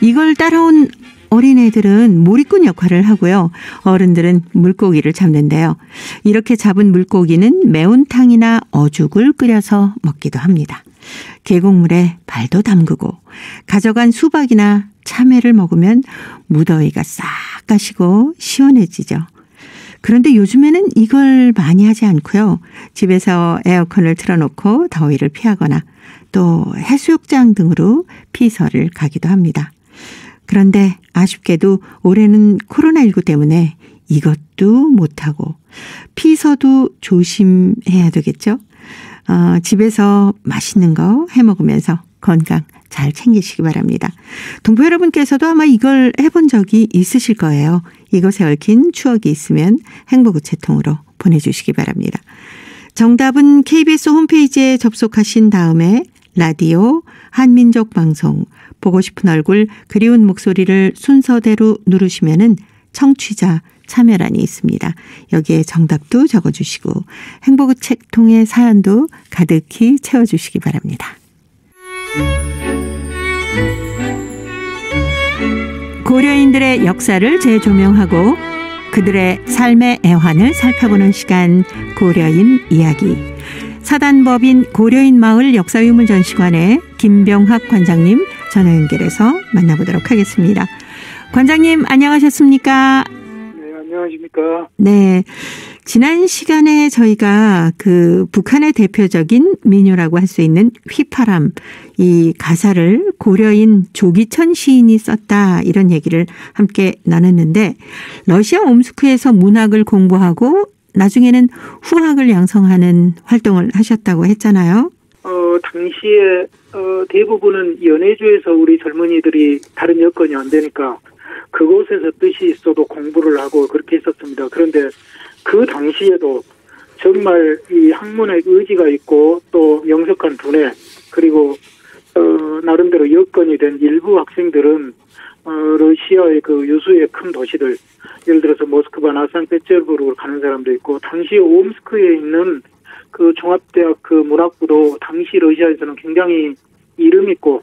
이걸 따라온 어린애들은 몰입꾼 역할을 하고요. 어른들은 물고기를 잡는데요. 이렇게 잡은 물고기는 매운탕이나 어죽을 끓여서 먹기도 합니다. 계곡물에 발도 담그고 가져간 수박이나 참외를 먹으면 무더위가 싹 가시고 시원해지죠. 그런데 요즘에는 이걸 많이 하지 않고요. 집에서 에어컨을 틀어놓고 더위를 피하거나 또 해수욕장 등으로 피서를 가기도 합니다. 그런데 아쉽게도 올해는 코로나19 때문에 이것도 못하고 피서도 조심해야 되겠죠. 집에서 맛있는 거 해먹으면서 건강 잘 챙기시기 바랍니다. 동포 여러분께서도 아마 이걸 해본 적이 있으실 거예요. 이것에 얽힌 추억이 있으면 행복우체통으로 보내주시기 바랍니다. 정답은 KBS 홈페이지에 접속하신 다음에 라디오 한민족 방송 보고 싶은 얼굴 그리운 목소리를 순서대로 누르시면은 청취자 참여란이 있습니다. 여기에 정답도 적어주시고 행복우체통의 사연도 가득히 채워주시기 바랍니다. 고려인들의 역사를 재조명하고 그들의 삶의 애환을 살펴보는 시간, 고려인 이야기. 사단법인 고려인 마을 역사유물전시관의 김병학 관장님 전화 연결해서 만나보도록 하겠습니다. 관장님 안녕하셨습니까? 네, 안녕하십니까? 네. 지난 시간에 저희가 그 북한의 대표적인 민요라고 할 수 있는 휘파람, 이 가사를 고려인 조기천 시인이 썼다 이런 얘기를 함께 나눴는데 러시아 옴스크에서 문학을 공부하고 나중에는 후학을 양성하는 활동을 하셨다고 했잖아요. 당시에 대부분은 연해주에서 우리 젊은이들이 다른 여건이 안 되니까 그곳에서 뜻이 있어도 공부를 하고 그렇게 했었습니다. 그런데 그 당시에도 정말 이 학문의 의지가 있고 또 명석한 두뇌 그리고 나름대로 여건이 된 일부 학생들은 러시아의 그 유수의 큰 도시들 예를 들어서 모스크바나 산페테르부르크로 가는 사람도 있고 당시 옴스크에 있는 그 종합대학 그 문학부도 당시 러시아에서는 굉장히 이름 있고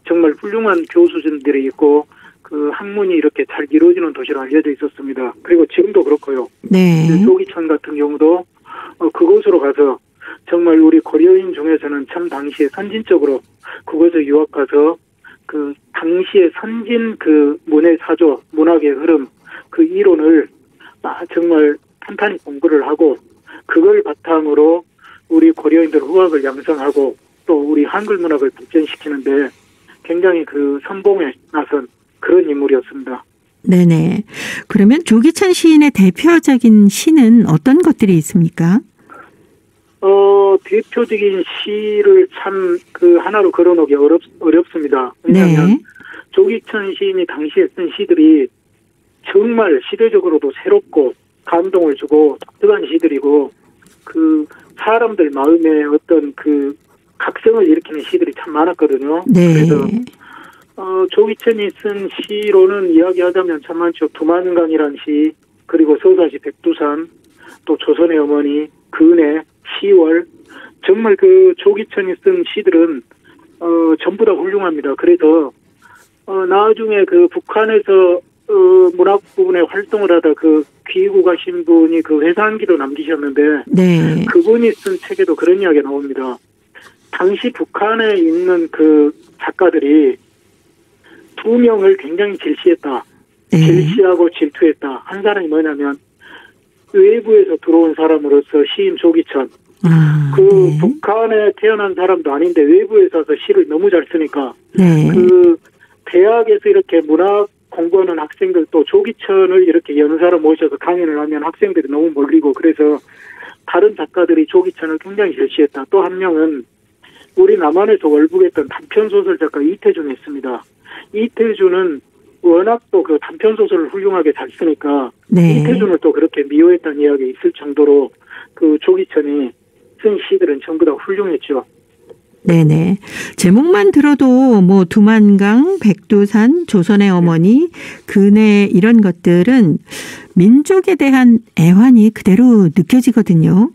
정말 훌륭한 교수진들이 있고 그 학문이 이렇게 잘 이루어지는 도시로 알려져 있었습니다. 그리고 지금도 그렇고요. 네. 조기천 같은 경우도 그곳으로 가서 정말 우리 고려인 중에서는 참 당시에 선진적으로 그곳에 유학 가서 그 당시에 선진 그 문해 사조, 문학의 흐름 그 이론을 정말 탄탄히 공부를 하고 그걸 바탕으로 우리 고려인들 후학을 양성하고 또 우리 한글 문학을 발전시키는데 굉장히 그 선봉에 나선 그런 인물이었습니다. 네네. 그러면 조기천 시인의 대표적인 시는 어떤 것들이 있습니까? 대표적인 시를 참 그 하나로 걸어놓기 어렵습니다. 왜냐하면 네. 조기천 시인이 당시에 쓴 시들이 정말 시대적으로도 새롭고 감동을 주고 독특한 시들이고 그 사람들 마음에 어떤 그 각성을 일으키는 시들이 참 많았거든요. 네. 그래서 조기천이 쓴 시로는 이야기하자면 참 많죠. 두만강이란 시, 그리고 서사시 백두산, 또 조선의 어머니, 근해, 10월. 정말 그 조기천이 쓴 시들은 전부 다 훌륭합니다. 그래서 나중에 그 북한에서 문학 부분에 활동을 하다 그 귀국 하신 분이 그 회상기도 남기셨는데 네. 그분이 쓴 책에도 그런 이야기가 나옵니다. 당시 북한에 있는 그 작가들이 두 명을 굉장히 질시했다. 네. 질시하고 질투했다. 한 사람이 뭐냐면 외부에서 들어온 사람으로서 시인 조기천. 네. 북한에 태어난 사람도 아닌데 외부에서 와서 시를 너무 잘 쓰니까 네. 그 대학에서 이렇게 문학 공부하는 학생들 또 조기천을 이렇게 연사로 모셔서 강연을 하면 학생들이 너무 몰리고 그래서 다른 작가들이 조기천을 굉장히 절시했다. 또 한 명은 우리 남한에서 월북했던 단편소설 작가 이태준이 있습니다. 이태준은 워낙 또 그 단편소설을 훌륭하게 잘 쓰니까 네. 이태준을 또 그렇게 미워했다는 이야기 있을 정도로 그 조기천이 쓴 시들은 전부 다 훌륭했죠. 네네. 제목만 들어도 뭐 두만강, 백두산, 조선의 어머니, 근해 이런 것들은 민족에 대한 애환이 그대로 느껴지거든요.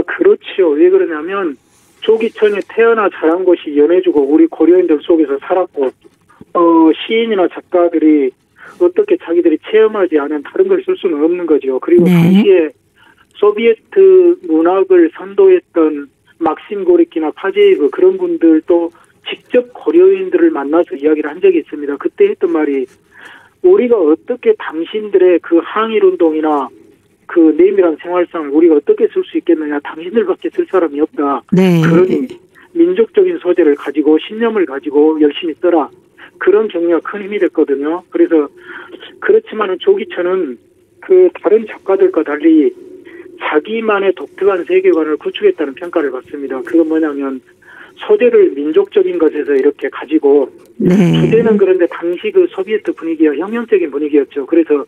그렇죠. 왜 그러냐면 조기천이 태어나 자란 곳이 연해주고 우리 고려인들 속에서 살았고 시인이나 작가들이 어떻게 자기들이 체험하지 않은 다른 걸 쓸 수는 없는 거죠. 그리고 네. 당시에 소비에트 문학을 선도했던 막심 고리키나 파제이브 그런 분들도 직접 고려인들을 만나서 이야기를 한 적이 있습니다. 그때 했던 말이 우리가 어떻게 당신들의 그 항일운동이나 그 내밀한 생활상을 우리가 어떻게 쓸 수 있겠느냐. 당신들밖에 쓸 사람이 없다. 네. 그러니 민족적인 소재를 가지고 신념을 가지고 열심히 써라. 그런 격려가 큰 힘이 됐거든요. 그래서 그렇지만은 조기천은 그 다른 작가들과 달리 자기만의 독특한 세계관을 구축했다는 평가를 받습니다. 그건 뭐냐면 소재를 민족적인 것에서 이렇게 가지고 네. 주제는 그런데 당시 그 소비에트 분위기가 혁명적인 분위기였죠. 그래서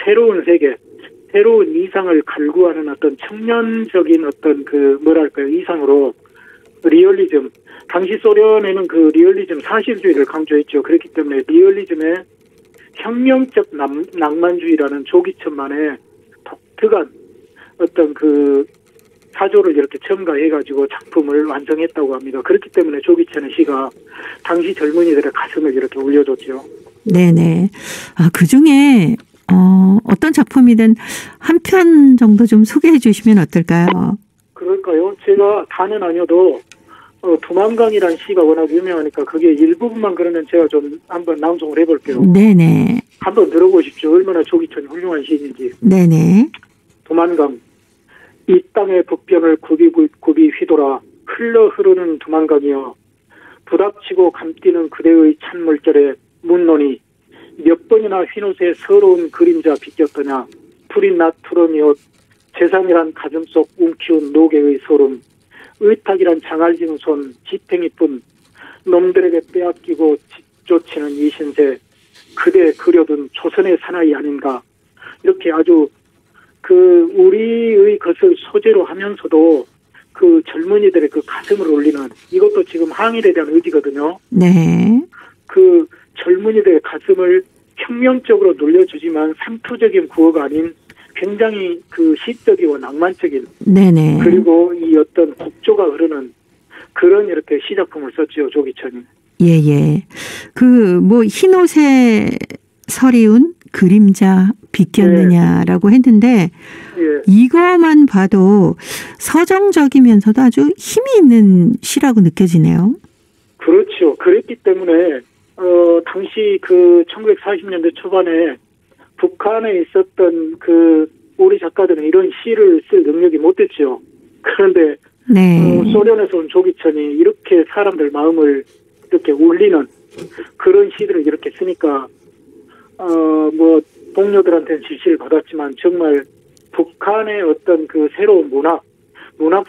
새로운 세계, 새로운 이상을 갈구하는 어떤 청년적인 어떤 그 뭐랄까요 이상으로 리얼리즘, 당시 소련에는 그 리얼리즘 사실주의를 강조했죠. 그렇기 때문에 리얼리즘의 혁명적 낭만주의라는 조기천만의 독특한 어떤 그 사조를 이렇게 첨가해가지고 작품을 완성했다고 합니다. 그렇기 때문에 조기천의 시가 당시 젊은이들의 가슴을 이렇게 울려줬죠. 네네. 그 중에 어떤 작품이든 한 편 정도 좀 소개해 주시면 어떨까요? 그럴까요? 제가 다는 아니어도 두만강이라는 시가 워낙 유명하니까 그게 일부분만 그러면 제가 좀 한번 낭송을 해볼게요. 네네. 한번 들어보십시오. 얼마나 조기천이 훌륭한 시인인지. 네네. 두만강. 이 땅의 북변을 굽이 휘돌아 흘러 흐르는 두만강이여 부닥치고 감뛰는 그대의 찬물결에 묻노니 몇 번이나 흰옷에 서러운 그림자 비꼈더냐 푸린 낮 푸른 옷 재상이란 가슴속 움키운 노개의 소름 의탁이란 장알진 손 지탱이뿐 놈들에게 빼앗기고 쫓치는 이 신세 그대 그려둔 조선의 사나이 아닌가. 이렇게 아주 그 우리의 것을 소재로 하면서도 그 젊은이들의 그 가슴을 울리는, 이것도 지금 항일에 대한 의지거든요. 네. 그 젊은이들의 가슴을 혁명적으로 눌려주지만 상투적인 구어가 아닌 굉장히 그 시적이고 낭만적인, 네네. 그리고 이 어떤 국조가 흐르는 그런 이렇게 시작품을 썼지요, 조기천이. 예예. 그 뭐 흰옷에 서리운 그림자 비꼈느냐라고 했는데 예. 이거만 봐도 서정적이면서도 아주 힘이 있는 시라고 느껴지네요. 그렇죠. 그랬기 때문에 당시 그 1940년대 초반에 북한에 있었던 그 우리 작가들은 이런 시를 쓸 능력이 못 됐죠. 그런데 네. 소련에서 온 조기천이 이렇게 사람들 마음을 이렇게 울리는 그런 시들을 이렇게 쓰니까 뭐 동료들한테는 지시를 받았지만 정말 북한의 어떤 그 새로운 문학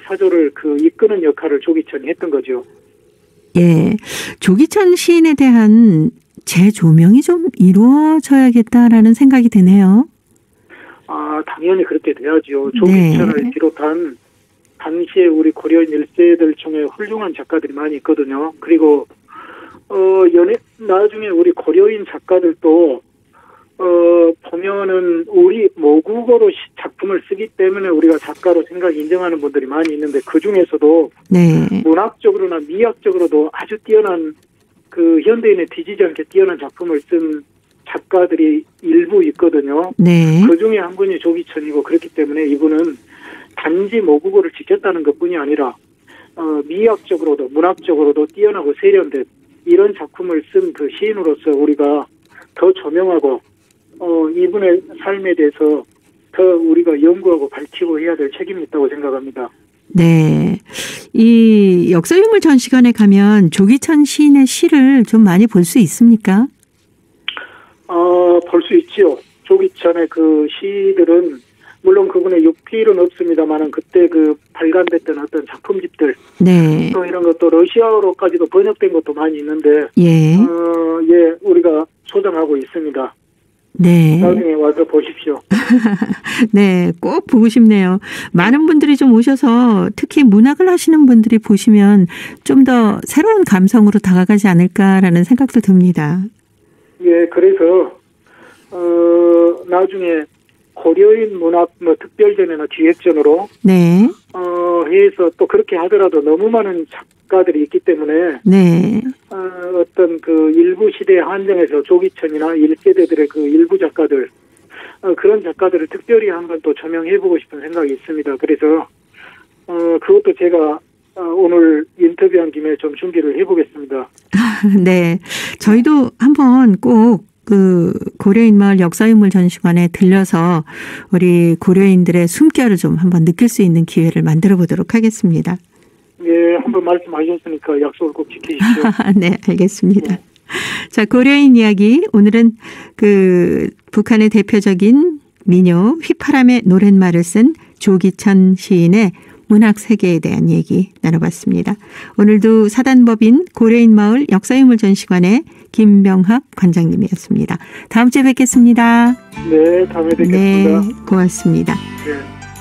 사조를 그 이끄는 역할을 조기천이 했던 거죠. 예. 조기천 시인에 대한 재조명이 좀 이루어져야겠다라는 생각이 드네요. 당연히 그렇게 돼야죠. 조기천을 네. 비롯한 당시에 우리 고려인 1세들 중에 훌륭한 작가들이 많이 있거든요. 그리고 나중에 우리 고려인 작가들도 보면은 우리 모국어로 작품을 쓰기 때문에 우리가 작가로 인정하는 분들이 많이 있는데 그 중에서도 네. 문학적으로나 미학적으로도 아주 뛰어난 그 현대인에 뒤지지 않게 뛰어난 작품을 쓴 작가들이 일부 있거든요. 네. 그 중에 한 분이 조기천이고, 그렇기 때문에 이분은 단지 모국어를 지켰다는 것뿐이 아니라 미학적으로도 문학적으로도 뛰어나고 세련된 이런 작품을 쓴 그 시인으로서 우리가 더 조명하고 이분의 삶에 대해서 더 우리가 연구하고 밝히고 해야 될 책임이 있다고 생각합니다. 네. 이 역사유물 전시관에 가면 조기천 시인의 시를 좀 많이 볼 수 있습니까? 볼 수 있지요. 조기천의 그 시들은 물론 그분의 육필은 없습니다만은 그때 그 발간됐던 어떤 작품집들, 네. 또 이런 것도 러시아어로까지도 번역된 것도 많이 있는데, 예. 우리가 소장하고 있습니다. 네. 나중에 와서 보십시오. 네, 꼭 보고 싶네요. 많은 분들이 좀 오셔서 특히 문학을 하시는 분들이 보시면 좀 더 새로운 감성으로 다가가지 않을까라는 생각도 듭니다. 예, 그래서 나중에 고려인 문학 특별전이나 기획전으로 네. 해서 또 그렇게 하더라도 너무 많은 작가들이 있기 때문에 네. 어떤 그 일부 시대의 한정에서 조기천이나 1세대들의 그 일부 작가들 그런 작가들을 특별히 한번 또 조명해보고 싶은 생각이 있습니다. 그래서 그것도 제가 오늘 인터뷰한 김에 좀 준비를 해보겠습니다. 네, 저희도 한번 꼭 그 고려인마을 역사유물 전시관에 들려서 우리 고려인들의 숨결을 좀 한번 느낄 수 있는 기회를 만들어 보도록 하겠습니다. 예, 한번 말씀하셨으니까 약속을 꼭 지키십시오. 네, 알겠습니다. 네. 자, 고려인 이야기. 오늘은 그 북한의 대표적인 민요 휘파람의 노랫말을 쓴 조기천 시인의 문학 세계에 대한 얘기 나눠봤습니다. 오늘도 사단법인 고려인마을 역사유물 전시관의 김병학 관장님이었습니다. 다음 주에 뵙겠습니다. 네, 다음에 뵙겠습니다. 네, 고맙습니다. 네.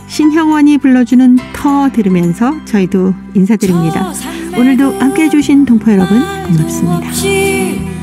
신형원이 불러주는 터 들으면서 저희도 인사드립니다. 오늘도 함께해 주신 동포 여러분 고맙습니다.